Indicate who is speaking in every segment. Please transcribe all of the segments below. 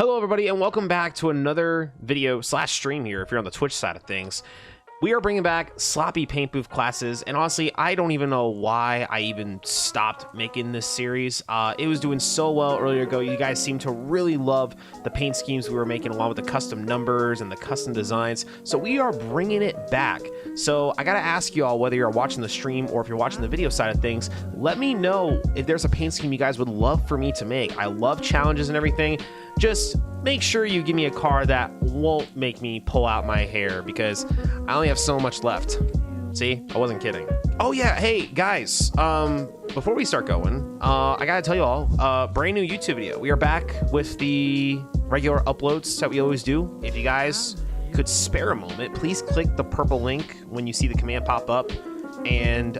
Speaker 1: Hello everybody and welcome back to another video slash stream here if you're on the Twitch side of things. We are bringing back sloppy paint booth classes, and honestly I don't even know why I even stopped making this series. It was doing so well earlier ago. You guys seem to really love the paint schemes we were making along with the custom numbers and the custom designs, so we are bringing it back. So I gotta ask you all, whether you're watching the stream or if you're watching the video side of things, let me know if there's a paint scheme you guys would love for me to make. I love challenges and everything. Just make sure you give me a car that won't make me pull out my hair, because I only have so much left. See, I wasn't kidding. Oh yeah, hey guys, before we start going, I gotta tell you all, brand new YouTube video. We are back with the regular uploads that we always do. If you guys could spare a moment, please click the purple link when you see the command pop up and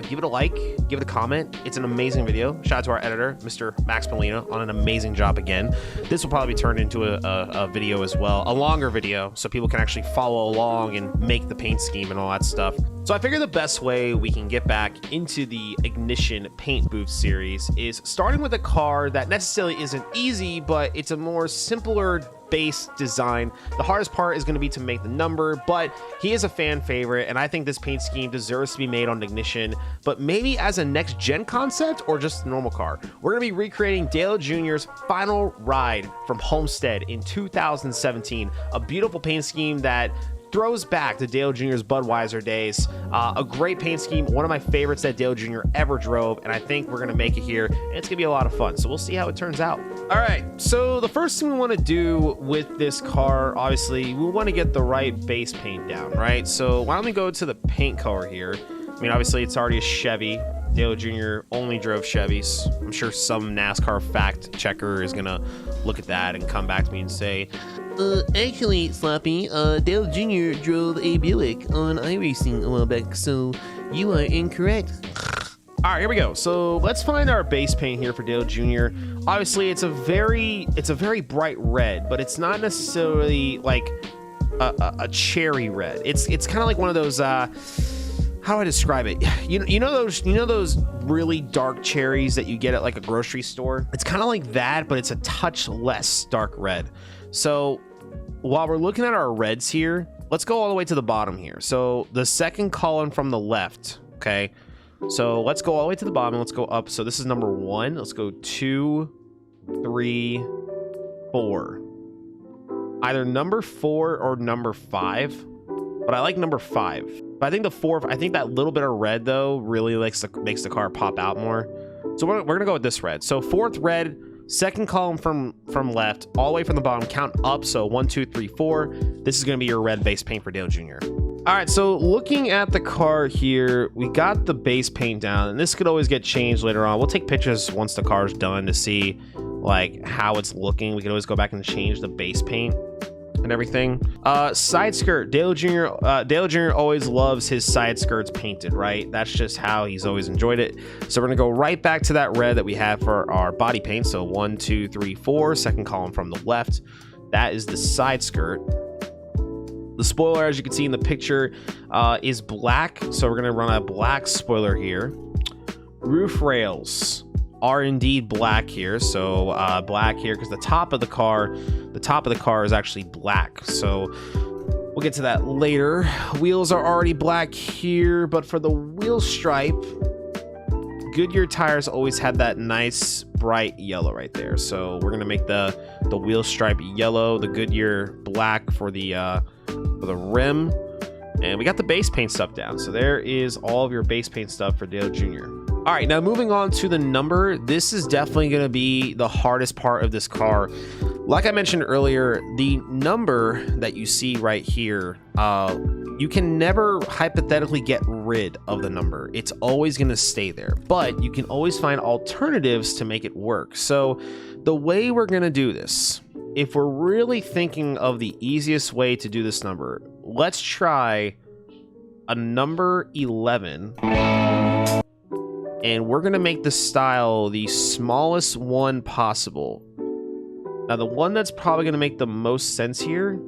Speaker 1: give it a like, give it a comment. It's an amazing video. Shout out to our editor, Mr. Max Molina, on an amazing job again. This will probably be turned into a video as well, a longer video, so people can actually follow along and make the paint scheme and all that stuff. So I figure the best way we can get back into the Ignition paint booth series is starting with a car that necessarily isn't easy, but it's a more simpler base design. The hardest part is going to be to make the number, but he is a fan favorite, and I think this paint scheme deserves to be made on Ignition, but maybe as a next gen concept or just a normal car. We're going to be recreating Dale Jr.'s final ride from Homestead in 2017, a beautiful paint scheme that throws back to Dale Jr.'s Budweiser days. A great paint scheme, one of my favorites that Dale Jr. ever drove, and I think we're gonna make it here, and it's gonna be a lot of fun, so we'll see how it turns out. All right, so the first thing we want to do with this car, obviously we want to get the right base paint down, right? So why don't we go to the paint color here? I mean, obviously it's already a Chevy. Dale Jr. only drove Chevys. I'm sure some NASCAR fact checker is gonna look at that and come back to me and say, actually, Sloppy, Dale Jr. drove a Buick on iRacing a while back, so you are incorrect. All right, here we go. So let's find our base paint here for Dale Jr. Obviously, it's a very bright red, but it's not necessarily like a cherry red. It's kind of like one of those. How do I describe it? You know those really dark cherries that you get at like a grocery store? It's kind of like that, but it's a touch less dark red. So while we're looking at our reds here, let's go all the way to the bottom here. So the second column from the left, okay? So let's go all the way to the bottom. Let's go up. So this is number 1. Let's go 2, 3, 4. Either number 4 or number 5. But I like number 5. But I think the 4, I think that little bit of red though really makes the car pop out more. So we're gonna go with this red. So 4th red, second column from left, all the way from the bottom, count up. So 1, 2, 3, 4. This is gonna be your red base paint for Dale Jr. All right, so looking at the car here, we got the base paint down, and this could always get changed later on. We'll take pictures once the car's done to see like how it's looking. We can always go back and change the base paint and everything. Side skirt, Dale Jr. always loves his side skirts painted, right? That's just how he's always enjoyed it. So we're gonna go right back to that red that we have for our body paint. So 1, 2, 3, 4, second column from the left. That is the side skirt. The spoiler, as you can see in the picture, is black. So we're gonna run a black spoiler here. Roof rails are indeed black here, so black here because the top of the car is actually black, so we'll get to that later. Wheels are already black here, but for the wheel stripe, Goodyear tires always had that nice bright yellow right there, so we're gonna make the wheel stripe yellow, the Goodyear black for the rim, and we got the base paint stuff down. So there is all of your base paint stuff for Dale Jr. All right, now moving on to the number. This is definitely going to be the hardest part of this car. Like I mentioned earlier, the number that you see right here, you can never hypothetically get rid of the number. It's always going to stay there, but you can always find alternatives to make it work. So the way we're going to do this, if we're really thinking of the easiest way to do this number, let's try a number 11. And we're gonna make the style the smallest one possible. Now the one that's probably gonna make the most sense here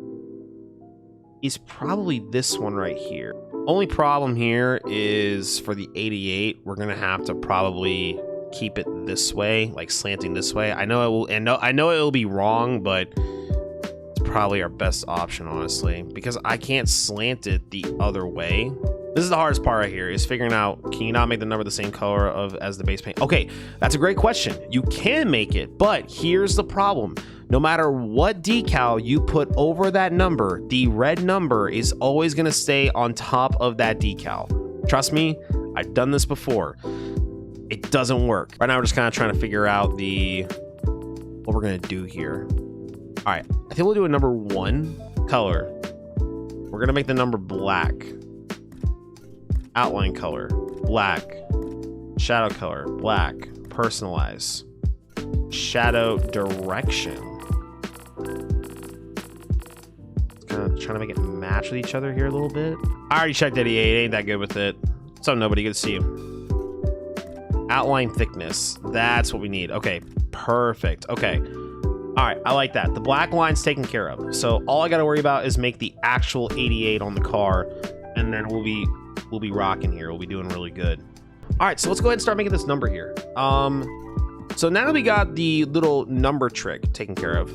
Speaker 1: is probably this one right here. Only problem here is for the 88, we're gonna have to probably keep it this way, like slanting this way. I know it will, and I know it will be wrong, but it's probably our best option, honestly, because I can't slant it the other way. This is the hardest part right here, is figuring out, can you not make the number the same color as the base paint? Okay, that's a great question. You can make it, but here's the problem. No matter what decal you put over that number, the red number is always gonna stay on top of that decal. Trust me, I've done this before. It doesn't work. Right now, we're just kind of trying to figure out what we're gonna do here. All right, I think we'll do a number 1 color. We're gonna make the number black. Outline color, black. Shadow color, black. Personalize. Shadow direction. Kind of trying to make it match with each other here a little bit. I already checked 88, ain't that good with it. So nobody, good to see you. Outline thickness, that's what we need. Okay, perfect. Okay, all right, I like that. The black line's taken care of. So all I gotta worry about is make the actual 88 on the car, and then we'll be rocking here. We'll be doing really good. All right, so let's go ahead and start making this number here. So now that we got the little number trick taken care of,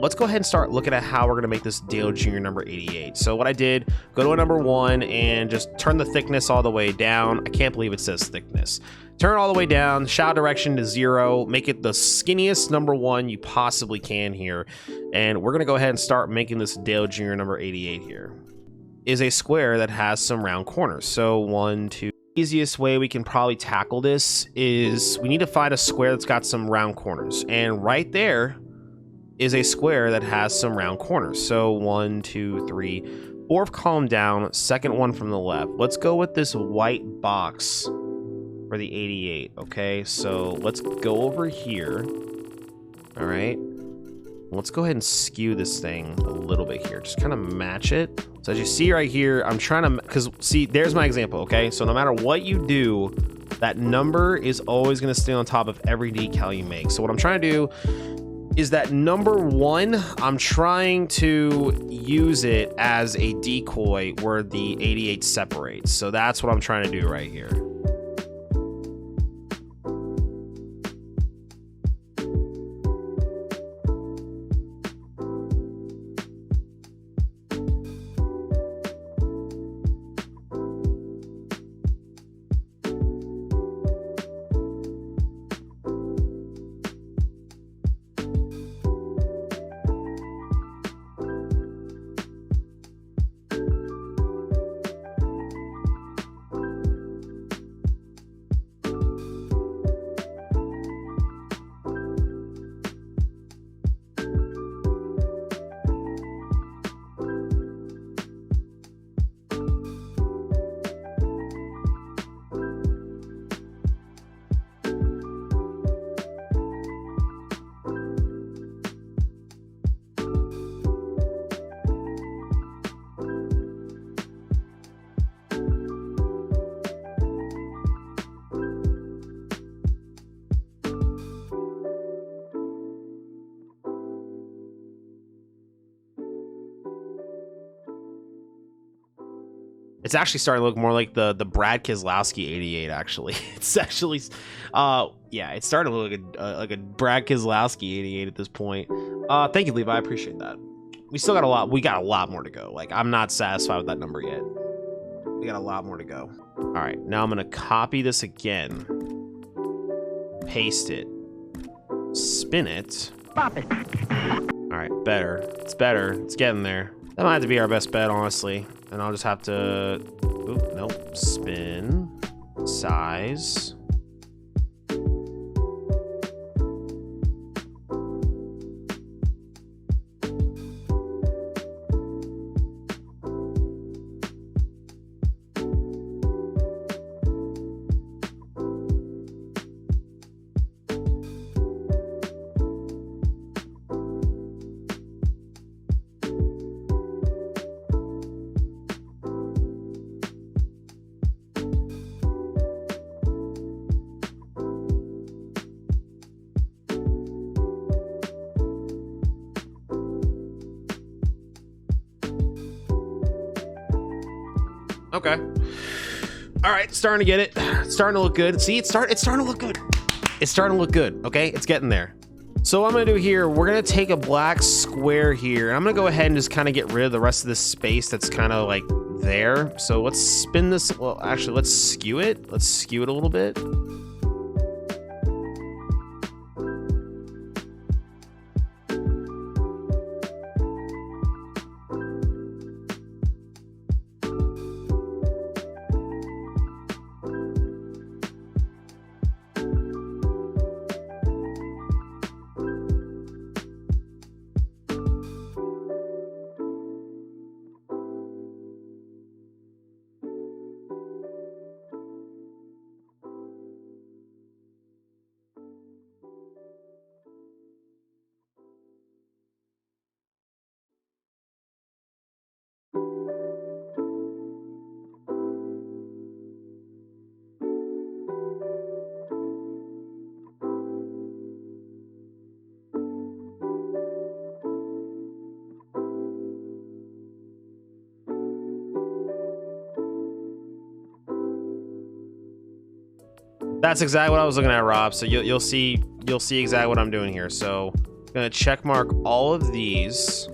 Speaker 1: let's go ahead and start looking at how we're gonna make this Dale Jr. number 88. So what I did, go to a number 1 and just turn the thickness all the way down. I can't believe it says thickness. Turn it all the way down, shadow direction to 0, make it the skinniest number 1 you possibly can here. And we're gonna go ahead and start making this Dale Jr. number 88 here. Is a square that has some round corners. So 1, 2. Easiest way we can probably tackle this is we need to find a square that's got some round corners, and right there is a square that has some round corners. So 1, 2, 3, 4th column down, second one from the left. Let's go with this white box for the 88. Okay, so let's go over here. All right, let's go ahead and skew this thing a little bit here, just kind of match it. So as you see right here, I'm trying to, because see, there's my example, okay? So no matter what you do, that number is always gonna stay on top of every decal you make. So what I'm trying to do is that number 1, I'm trying to use it as a decoy where the 88 separates. So that's what I'm trying to do right here. It's actually starting to look more like the Brad Keselowski 88. Actually, it's actually, yeah, it's starting to look like a Brad Keselowski 88 at this point. Thank you, Levi. I appreciate that. We still got a lot. We got a lot more to go. Like, I'm not satisfied with that number yet. We got a lot more to go. All right, now I'm gonna copy this again, paste it, spin it. Pop it. All right, better. It's better. It's getting there. That might have to be our best bet, honestly. And I'll just have to, oop, nope, spin, size. Okay. All right, starting to get it. It's starting to look good. See, it's starting to look good. it's starting to look good. Okay, it's getting there. So what I'm gonna do here, we're gonna take a black square here, and I'm gonna go ahead and just kind of get rid of the rest of this space that's kind of like there. So let's spin this. Well, actually, let's skew it. Let's skew it a little bit. That's exactly what I was looking at, Rob. So you'll see exactly what I'm doing here. So I'm gonna check mark all of these,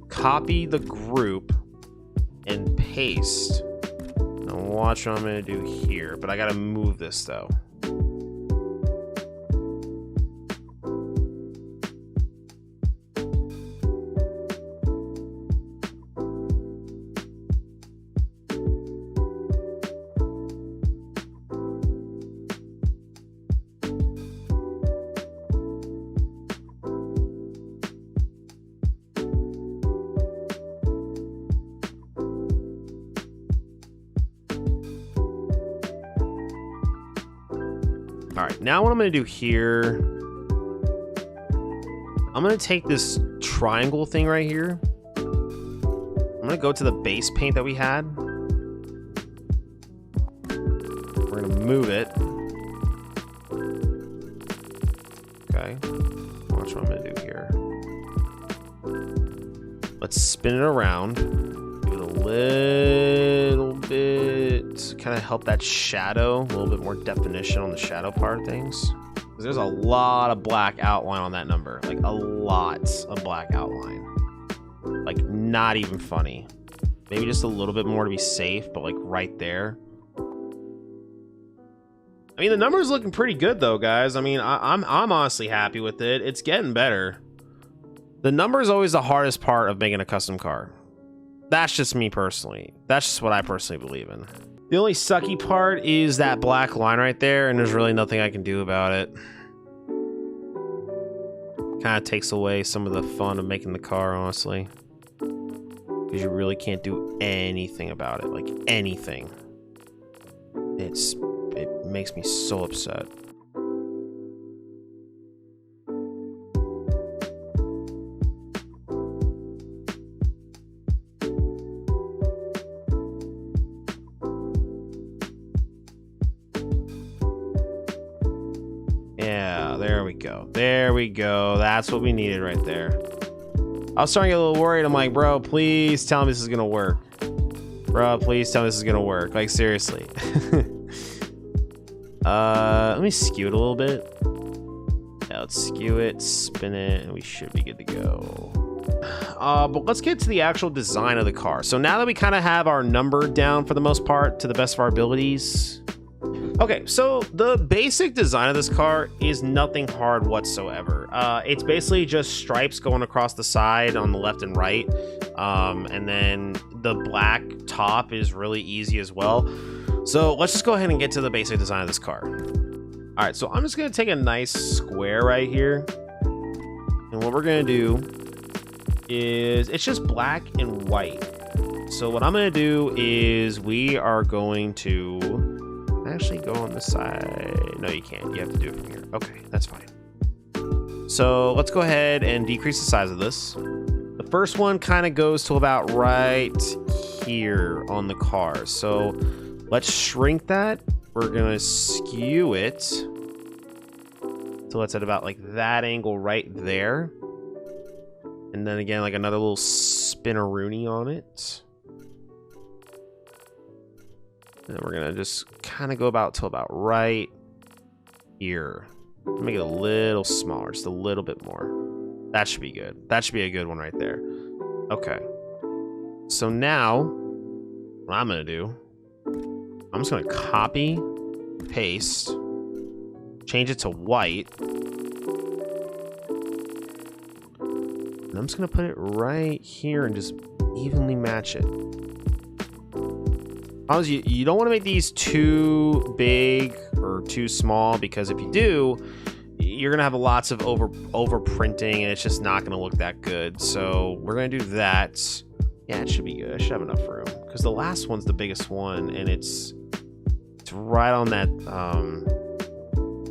Speaker 1: copy the group, and paste. Now watch what I'm gonna do here, but I gotta move this though. All right, now what I'm gonna do here, I'm gonna take this triangle thing right here. I'm gonna go to the base paint that we had. We're gonna move it. Okay, watch what I'm gonna do here. Let's spin it around. Give it a little bit, kind of help that shadow, a little bit more definition on the shadow part of things. There's a lot of black outline on that number, like a lot of black outline. Like not even funny. Maybe just a little bit more to be safe, but like right there. I mean, the number's looking pretty good though, guys. I mean, I'm honestly happy with it. It's getting better. The number is always the hardest part of making a custom car. That's just me personally. That's just what I personally believe in. The only sucky part is that black line right there, and there's really nothing I can do about it. Kind of takes away some of the fun of making the car, honestly. Because you really can't do anything about it, like anything. It makes me so upset. Yeah, there we go. There we go. That's what we needed right there. I was starting to get a little worried. I'm like, bro, please tell me this is gonna work. Bro, please tell me this is gonna work. Like, seriously. Let me skew it a little bit. Yeah, let's skew it, spin it, and we should be good to go. But let's get to the actual design of the car. So now that we kind of have our number down for the most part to the best of our abilities. Okay, so the basic design of this car is nothing hard whatsoever. It's basically just stripes going across the side on the left and right. And then the black top is really easy as well. So let's just go ahead and get to the basic design of this car. All right, so I'm just gonna take a nice square right here. And what we're gonna do is, it's just black and white. So what I'm gonna do is we are going to actually go on this side. No, you can't. You have to do it from here. Okay, that's fine. So let's go ahead and decrease the size of this. The first one kind of goes to about right here on the car. So let's shrink that. We're gonna skew it so it's at about like that angle right there. And then again, like another little spinneroony on it. And then we're gonna just kind of go about till about right here. Make it a little smaller, just a little bit more. That should be good. That should be a good one right there. Okay. So now, what I'm gonna do, I'm just gonna copy, paste, change it to white. And I'm just gonna put it right here and just evenly match it. Obviously, you don't want to make these too big or too small, because if you do, you're gonna have lots of over printing, and it's just not gonna look that good. So we're gonna do that. Yeah, it should be good. I should have enough room, because the last one's the biggest one, and it's right on that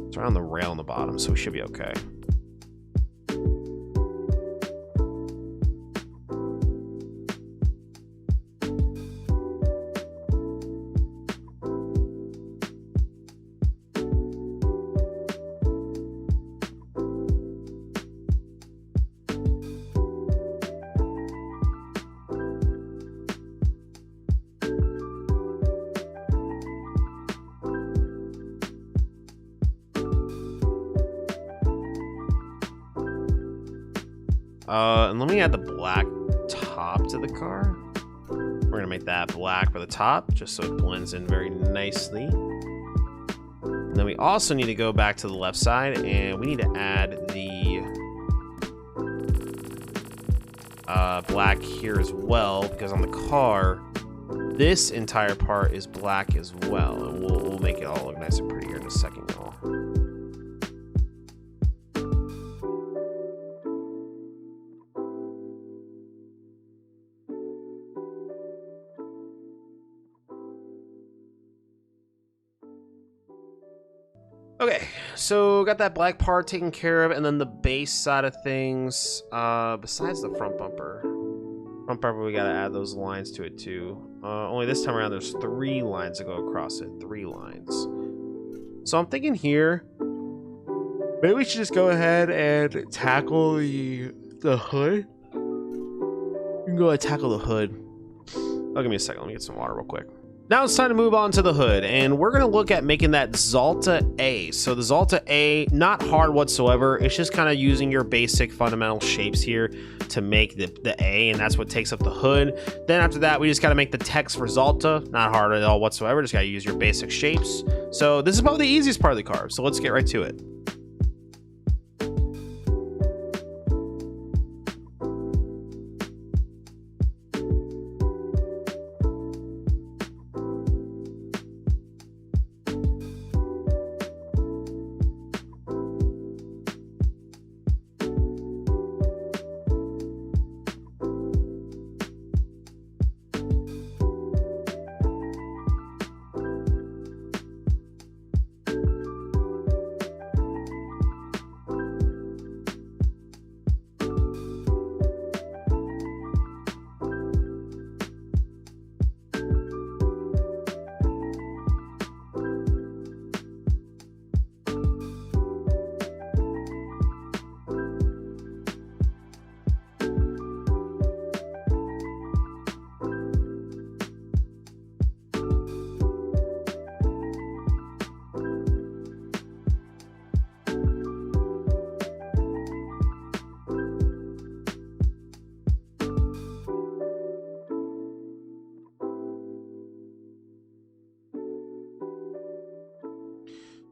Speaker 1: it's right on the rail on the bottom, so we should be okay. And let me add the black top to the car. We're gonna make that black for the top, just so it blends in very nicely. And then we also need to go back to the left side, and we need to add the black here as well, because on the car, this entire part is black as well. And we'll make it all look nice and pretty here in a second, y'all. Okay, so got that black part taken care of, and then the base side of things, besides the front bumper, we gotta add those lines to it too. Only this time around there's 3 lines to go across it, 3 lines. So I'm thinking here, maybe we should just go ahead and tackle the hood. We can go ahead and tackle the hood. Oh, give me a second, let me get some water real quick. Now it's time to move on to the hood, and we're going to look at making that Zalta A. So the Zalta A, not hard whatsoever. It's just kind of using your basic fundamental shapes here to make the A, and that's what takes up the hood. Then after that, we just got to make the text for Zalta. Not hard at all whatsoever. Just got to use your basic shapes. So this is probably the easiest part of the car. So let's get right to it.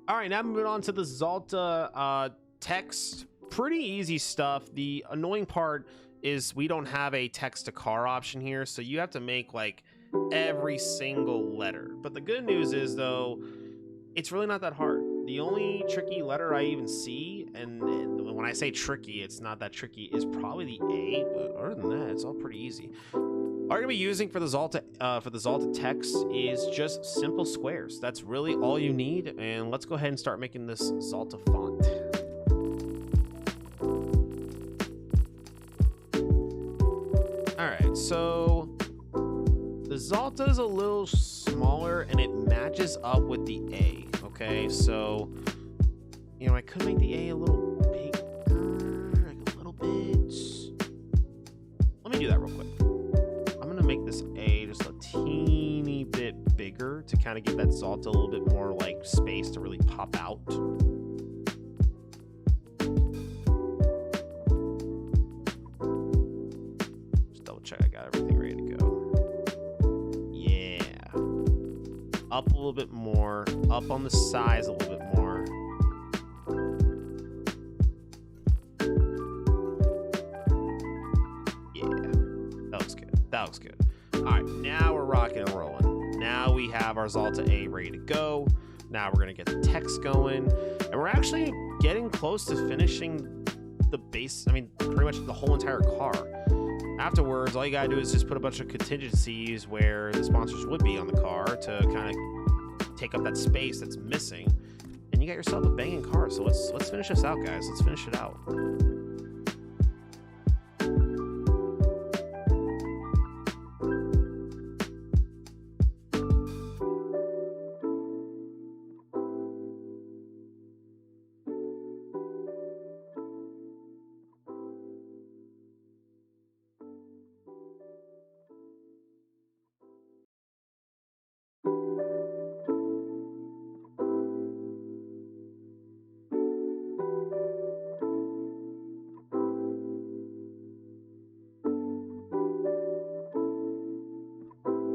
Speaker 1: All right, now moving on to the Zalta text. Pretty easy stuff. The annoying part is we don't have a text to car option here, so you have to make like every single letter. But the good news is, though, it's really not that hard. The only tricky letter I even see, and when I say tricky, it's not that tricky, is probably the A, but other than that, it's all pretty easy. All you're gonna be using for the Zalta text is just simple squares. That's really all you need, and let's go ahead and start making this Zalta font. All right, so the Zalta is a little smaller, and it matches up with the A. Okay, so you know I could make the A a little bigger, like a little bit. Let me do that real quick. Make this A just a teeny bit bigger to kind of give that Zalta a little bit more like space to really pop out. check I got everything ready to go. Yeah. Up a little bit more. Up on the sides a little bit more. Yeah. That looks good. That looks good. All right, now we're rocking and rolling. Now we have our Zalta A ready to go. Now we're going to get the text going. And we're actually getting close to finishing the base, I mean, pretty much the whole entire car. Afterwards, all you gotta do is just put a bunch of contingencies where the sponsors would be on the car to kind of take up that space that's missing, and you got yourself a banging car. So let's finish this out, guys. Let's finish it out.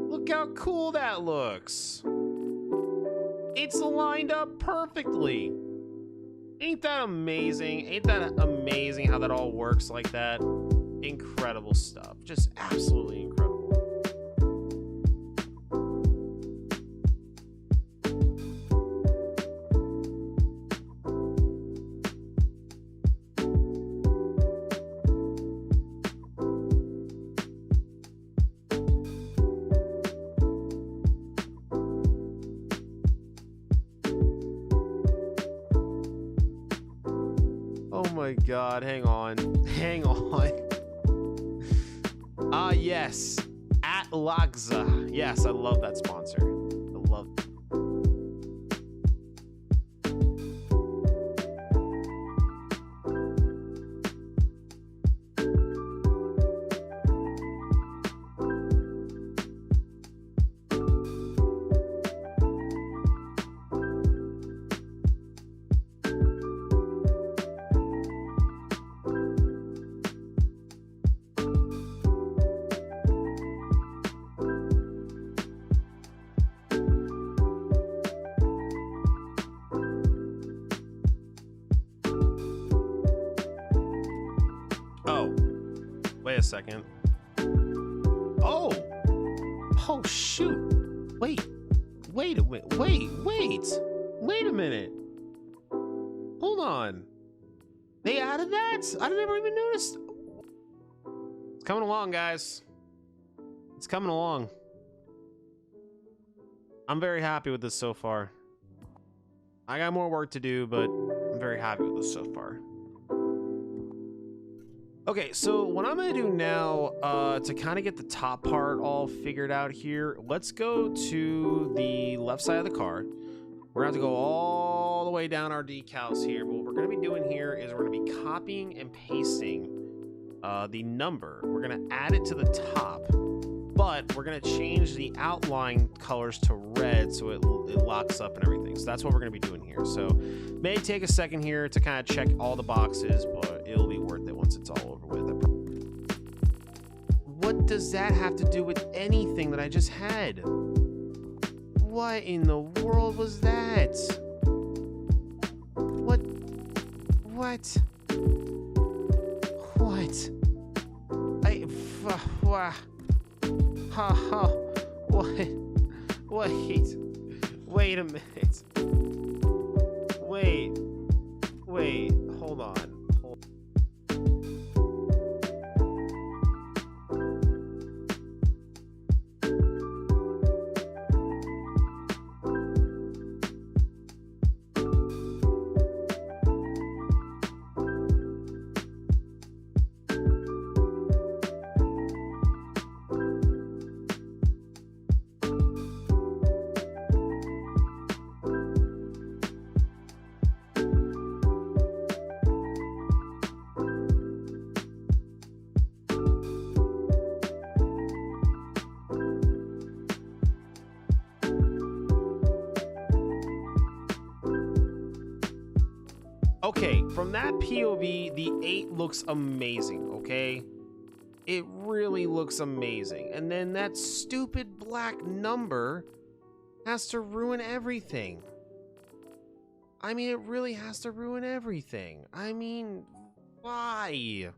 Speaker 1: Look how cool that looks. It's lined up perfectly. Ain't that amazing? Ain't that amazing how that all works like that? Incredible stuff. Just absolutely incredible. Oh my god, hang on. Hang on. Ah, yes. At Laxa. Yes, I love that sponsor. I love it. Oh, wait a second. Oh, oh shoot. Wait a minute. Wait a minute. Hold on. They added that? I never even noticed. It's coming along, guys. It's coming along. I'm very happy with this so far. I got more work to do, but I'm very happy with this so far. Okay, so what I'm gonna do now to kind of get the top part all figured out here, let's go to the left side of the car. We're gonna have to go all the way down our decals here, but what we're gonna be doing here is we're gonna be copying and pasting the number. We're gonna add it to the top, but we're gonna change the outline colors to red so it locks up and everything. So that's what we're gonna be doing here. So may take a second here to kind of check all the boxes, but it'll be worth it once it's all over with. What does that have to do with anything that I just had? What in the world was that? What? Wait a minute. Wait, hold on. Okay, from that POV, the 8 looks amazing, okay? It really looks amazing. And then that stupid black number has to ruin everything. I mean, it really has to ruin everything. I mean, why?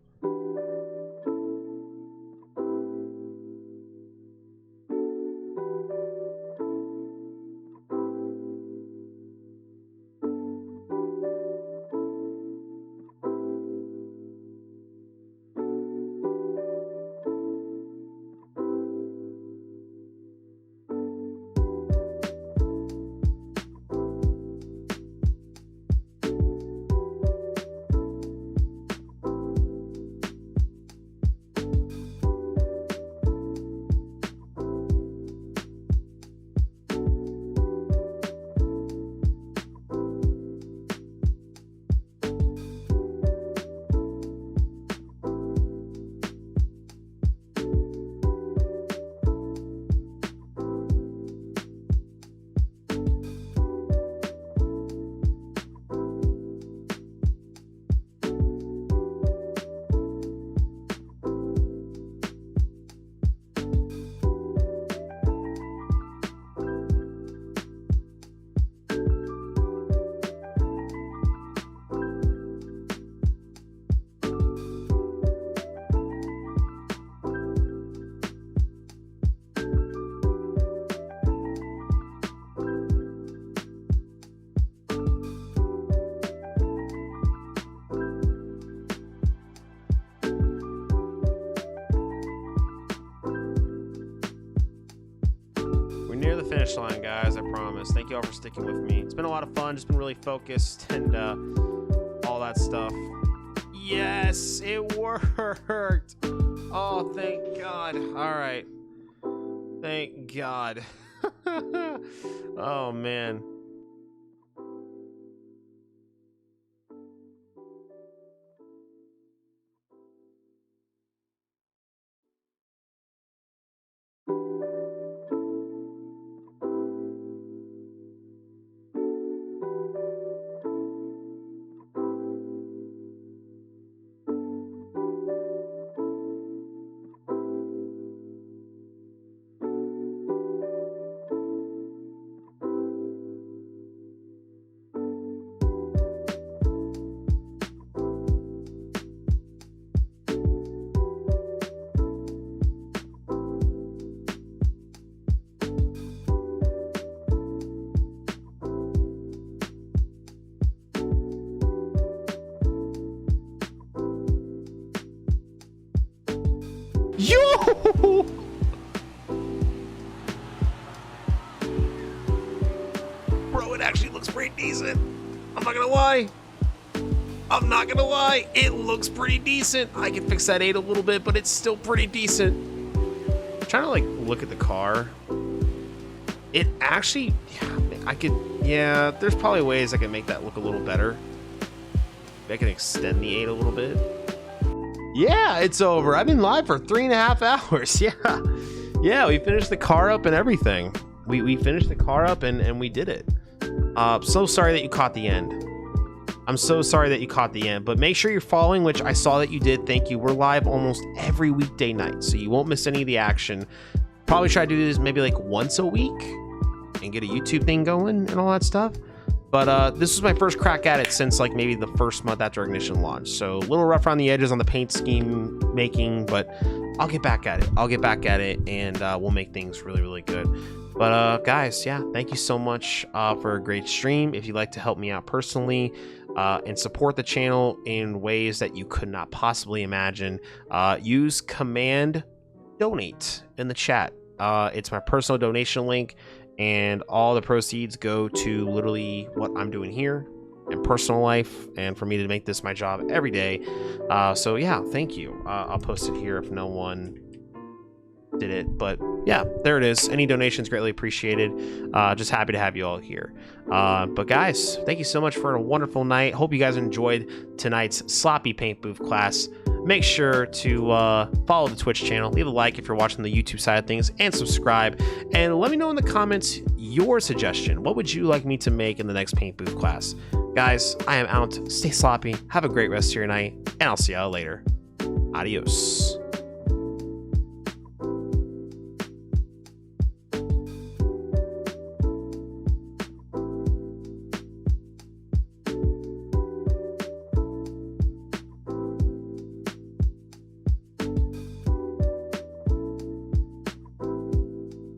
Speaker 1: Near the finish line, guys, I promise. Thank you all for sticking with me. It's been a lot of fun, just been really focused and all that stuff. Yes, it worked. Oh, thank God. All right, thank God. Oh man. Yo! Bro, it actually looks pretty decent. I'm not gonna lie. It looks pretty decent. I can fix that 8 a little bit, but it's still pretty decent. I'm trying to like look at the car. It actually, yeah, there's probably ways I can make that look a little better. Maybe I can extend the 8 a little bit. Yeah, it's over. I've been live for 3.5 hours. Yeah, we finished the car up and everything. We finished the car up and we did it. So sorry that you caught the end. I'm so sorry that you caught the end, but make sure you're following, which I saw that you did. Thank you. We're live almost every weekday night, so you won't miss any of the action. Probably try to do this maybe like once a week and get a YouTube thing going and all that stuff. But this was my first crack at it since like maybe the first month after Ignition launched. So a little rough around the edges on the paint scheme making, but I'll get back at it. And we'll make things really, really good. But guys, yeah, thank you so much for a great stream. If you'd like to help me out personally and support the channel in ways that you could not possibly imagine, use command donate in the chat. It's my personal donation link, and all the proceeds go to literally what I'm doing here and personal life, and for me to make this my job every day. So yeah, thank you. I'll post it here if no one did it, but yeah, there it is. Any donations greatly appreciated. Just happy to have you all here. But guys, thank you so much for a wonderful night. Hope you guys enjoyed tonight's sloppy paint booth class. Make sure to follow the Twitch channel, leave a like if you're watching the YouTube side of things, and subscribe. And let me know in the comments your suggestion. What would you like me to make in the next paint booth class? Guys, I am out. Stay sloppy. Have a great rest of your night, and I'll see y'all later. Adios.